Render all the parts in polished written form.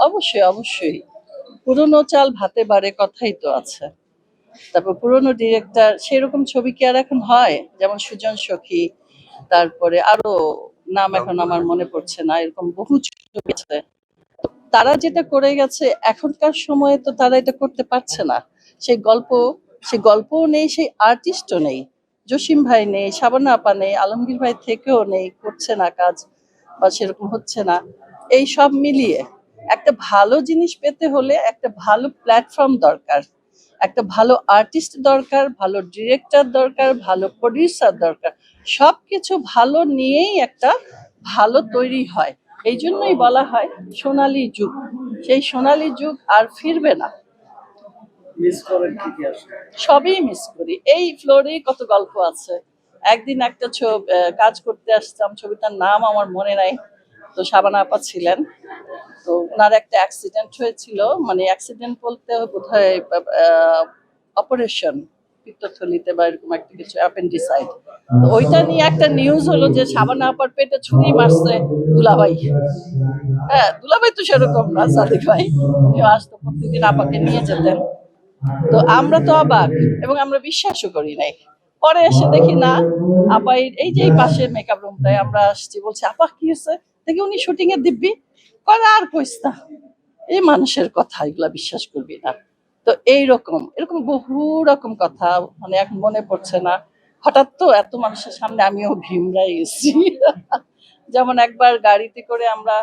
অবশ্যই, অবশ্যই। পুরনো চাল ভাতে বাড়ে কথাই তো আছে। তারপর পুরনো ডিরেক্টর সেরকম ছবি কি আর এখন হয়? যেমন সুজন সখী, তারপরে আরো নাম এখন আমার মনে পড়ছে না। এরকম বহু ছবি আছে। তারা যেটা করে গেছে এখনকার সময়ে তো তারা এটা করতে পারছে না। সেই গল্প সেই গল্পও নেই, সেই আর্টিস্টও নেই। জসিম ভাই নেই, শাবানা আপা নেই, আলমগীর ভাই থেকেও নেই, করছে না কাজ বা সেরকম হচ্ছে না। এই সব মিলিয়ে একটা ভালো জিনিস পেতে হলে একটা ভালো প্ল্যাটফর্ম দরকার, একটা ভালো আর্টিস্ট দরকার, ভালো ডিরেক্টর দরকার, ভালো প্রডিউসার দরকার। সবকিছু ভালো নিয়েই একটা ভালো তৈরি হয়। এই জন্যই বলা হয় সোনালী যুগ। সেই সোনালী যুগ আর ফিরবে না। মিস করেন কি কি আসলে? সবই মিস করি। এই ফ্লোরেই কত গল্প আছে। একদিন একটা কাজ করতে আসতাম, ছবিটার নাম আমার মনে নাই। তো শাবানা আপা ছিলেন। তো ওনার একটা অ্যাক্সিডেন্ট হয়েছিল, মানে অ্যাক্সিডেন্ট বলতে বোধহয় অপারেশন পিত্তথলিতে বা এরকম একটা কিছু অ্যাপেন্ডিসাইড। তো ওইটা নিয়ে একটা নিউজ হলো যে শাবানা আপার পেটে ছুরি মারছে দুলাভাই। হ্যাঁ, দুলাভাই তো সেরকম না, সাদিক ভাই উনি আসতো প্রত্যেকদিন আপাকে নিয়ে যেতেন। তো আমরা তো অবাক এবং আমরা বিশ্বাসও করি নাই। পরে এসে দেখি না, আপা এই যে এই পাশে মেকআপ রুমটায় আমরা আসছি, বলছে আপা কি হয়েছে, দেখি উনি শুটিং এর দিব্যি করে আর কইস না। এই মানুষের কথা এগুলা বিশ্বাস করবি না। তো এইরকম এরকম বহু রকম কথা, মানে এখন মনে পড়ছে না। হঠাৎ তো এত মানুষের সামনে আমিও ভিমরাই গেছি। যেমন একবার গাড়িতে করে আমরা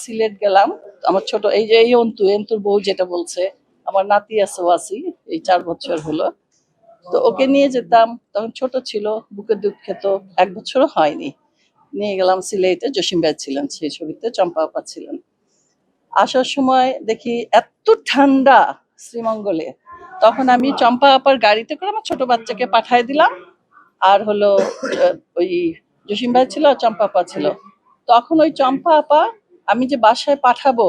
সিলেট গেলাম। আমার ছোট এই যে এই এন্তুর বউ যেটা বলছে, আমার নাতি আছে ওয়াসি, এই 4 বছর হলো। তো ওকে নিয়ে যেতাম, তখন ছোট ছিল, বুকের দুধ খেত, 1 বছরও হয়নি। নিয়ে গেলাম সিলেটে, জসিম ভাই ছিলেন সেই ছবিতে, চম্পা আপা ছিলেন। আসার সময় দেখি এত ঠান্ডা শ্রীমঙ্গলে। তখন আমি চম্পা আপার গাড়িতে করে আমার ছোট বাচ্চাকে পাঠায় দিলাম। আর হলো ওই জসিম ভাই ছিল আর চম্পা আপা ছিল। তখন ওই চম্পা আপা, আমি যে বাসায় পাঠাবো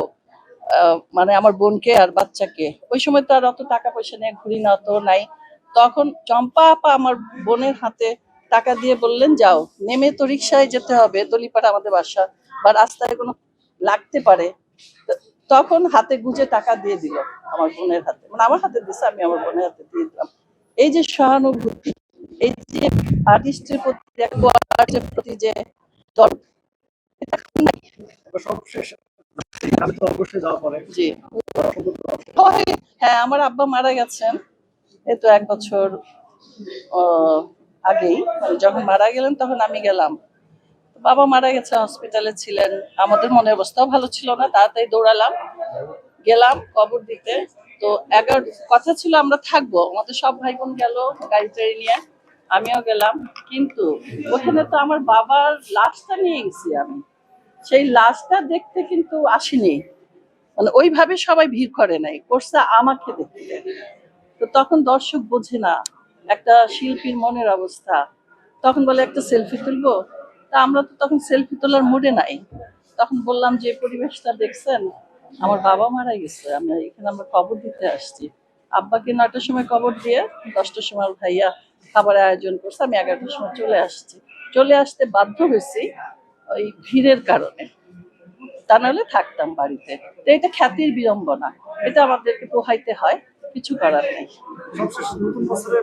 মানে আমার বোনকে আর বাচ্চাকে, ওই সময় তো আর অত টাকা পয়সা নিয়ে ঘুরি না, অত নাই। তখন চম্পা আপা আমার বোনের হাতে টাকা দিয়ে বললেন, যাও, নেমে তো রিক্সায় যেতে হবে, দলিপাড়া আমাদের বাসা, বা রাস্তায় কোনো লাগতে পারে। তখন হাতে গুজে টাকা দিয়ে দিল আমার বোনের হাতে, মানে আমার হাতে দিছে, আমি আমার বোনের হাতে দিয়ে দিলাম। এই যে সহানুভূতি, এই যে আর্টিস্টের প্রতি, আর্টের প্রতি যে দরদ, এটা এখন নাই। সবশেষ আমি তো অবশ্যই যাওয়া পরে জি, হয়। হ্যাঁ, আমার আব্বা মারা গেছেন এই তো 1 বছর আগেই। মানে যখন মারা গেলেন তখন আমি গেলাম। বাবা মারা গেছে, হসপিটালে ছিলেন। আমাদের মনের অবস্থাও ভালো ছিল না, তাড়াতাড়ি দৌড়ালাম, গেলাম কবর দিতে। তো 11 কথা ছিল আমরা থাকবো, আমাদের সব ভাই বোন গেল গাড়ি টাড়ি নিয়ে, আমিও গেলাম। কিন্তু ওখানে তো আমার বাবার লাশটা নিয়ে গেছি আমি, সেই লাশটা দেখতে কিন্তু আসিনি। মানে ওইভাবে সবাই ভিড় করে নাই, করছে আমাকে দেখতে। তো তখন দর্শক বোঝে না একটা শিল্পীর মনের অবস্থা। তখন বলে একটা সেলফি তুলবো। তা আমরা তো তখন সেলফি তোলার মুডে নাই। তখন বললাম যে পরিবেশটা দেখছেন, আমার বাবা মারা গেছে, আমরা এখানে আমরা কবর দিতে আসছি। আব্বাকে 9টার সময় কবর দিয়ে 10টার সময় ভাইয়া খাবারের আয়োজন করছে, আমি 11টার সময় চলে আসছি। চলে আসতে বাধ্য হয়েছি ওই ভিড়ের কারণে, তা নাহলে থাকতাম বাড়িতে। তো এটা খ্যাতির বিড়ম্বনা, এটা আমাদেরকে পোহাইতে হয়, কিছু করার নেই। সবশেষ নতুন বছরে